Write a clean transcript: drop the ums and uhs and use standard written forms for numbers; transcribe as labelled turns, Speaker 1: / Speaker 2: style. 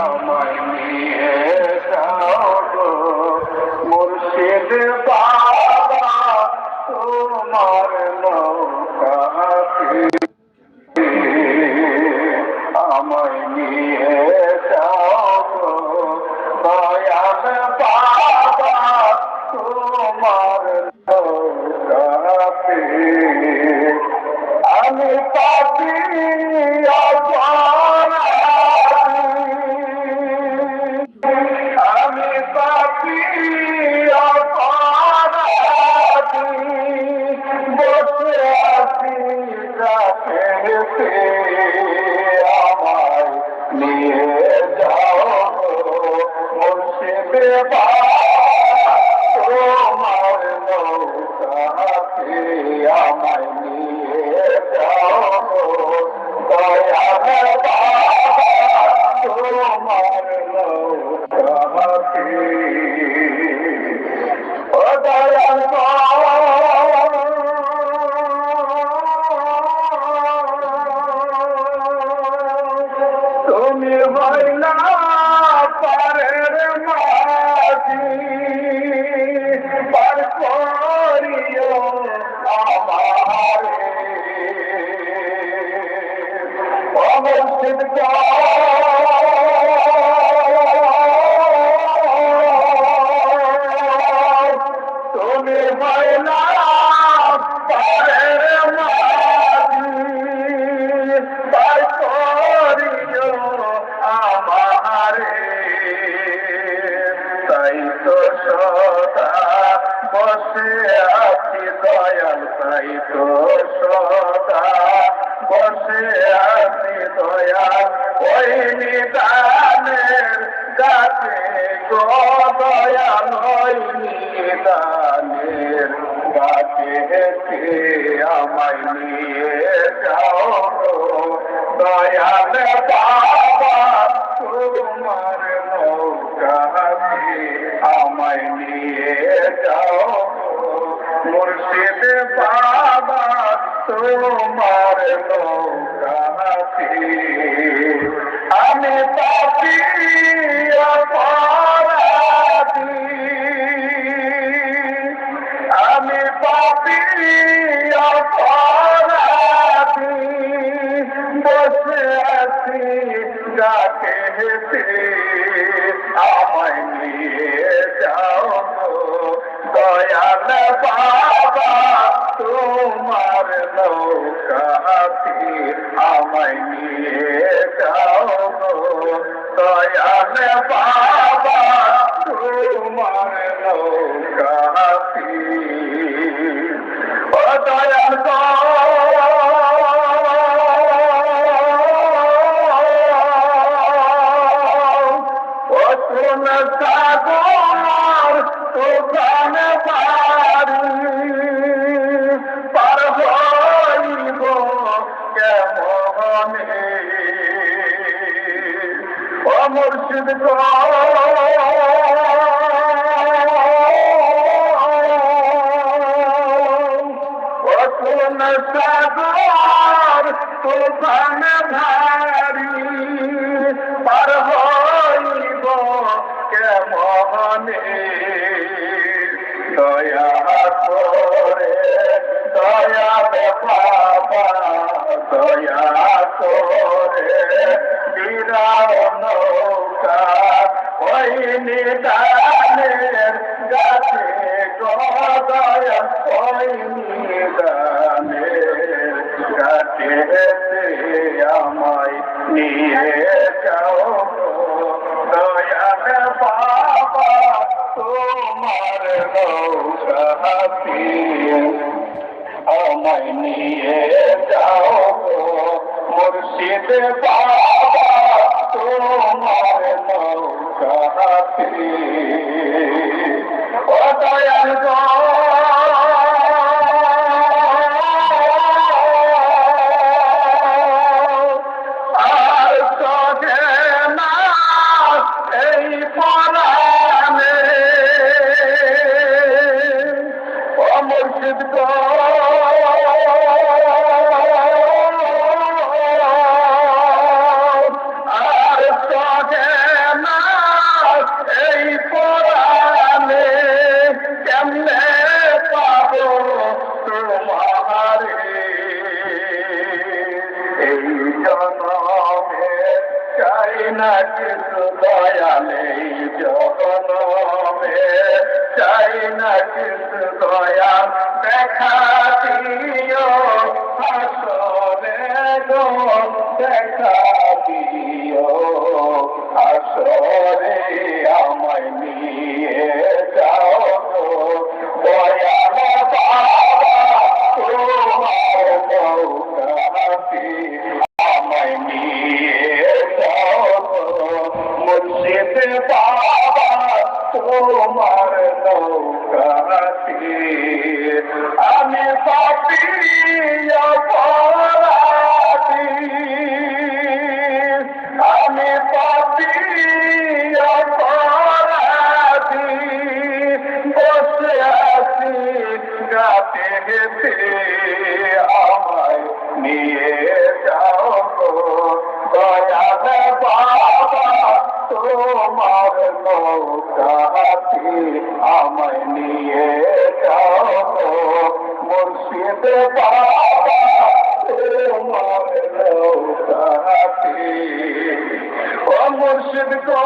Speaker 1: আমায় নিয়ে যাও গো মুর্শিদ বাবা, তোমার নৌকাতে আমায় নিয়ে যাও গো দয়াল বাবা, তোমার নৌকাতে আমি পাপী আমি পাপী অপরাধী বসে আছি রাখেতে আমায় নিয়ে যাও মুর্শিদ বাবা, তোমার নৌকাতে আমায় নিয়ে যাও দয়াল বাবা, তোমার নৌকাতে ও দয়াল তুমি হইলা পারের মাঝি পার করিও আমারে ও মুর্শিদ তুমি হইলা পারের মাঝি পার করিও আমারে তাই তো সদা বসে আছি দয়াল, তাই তো সদা বসে আছি দয়াল ওই নিদানের গাছে গো দয়াল, ওই নিদানের গাছে আমায় নিয়ে যাও দয়াল বাবা, তোমার নৌকাতে আমায় নিয়ে যাও মুর্শিদ বাবা, তোমার নৌকাতে আমি পাপী অপরাধী আমি পাপী অপরাধী বসে আছি গাছেতে আমায় নিয়ে যাও দয়াল বাবা, তোমার নৌকাতে আমায় নিয়ে যাও দয়াল বাবা, তোমার নৌকাতে ও দয়াল ও কোন সাগর তুফান ভারী পার হইব কেমনে ও মুর্শিদ গো ও কোন সাগর তুফান ভারী পার হইব কেমনে দয়া করে দয়াল বাবা, দয়া করে বিরাও নৌকা ওই নিদানের গাছে গো দয়াল, ওই নিদানের গাছে আমায় নিয়ে যাও দয়াল বাবা, তোমার নৌকাতে আমায় নিয়ে যাও মুর্শিদ বাবা, তোমার নৌকাতে ও দয়াল গো আর সহে না এই পরাণে ও মুর্শিদ গো এই জনমে চাই না কিছু দয়াল, এই জনমে চাই না কিছু দয়াল, দেখা দিও হাসরে গো, দেখা দিও হাসরে, আমায় নিয়ে যাও গো দয়াল বাবা, তোমার নৌকাতে আমায় নিয়ে যাও গো মুর্শিদ বাবা, তোমার নৌকাতে। আমি পাপী অপরাধী, আমি পাপী অপরাধী, বসে আছি গাতে গেতে, আমায় নিয়ে যাও গো দয়াল বাবা, তোমার নৌকাতে আমায় নিয়ে যাও গো মুর্শিদ বাবা, তোমার নৌকাতে। ও মুর্শিদ গো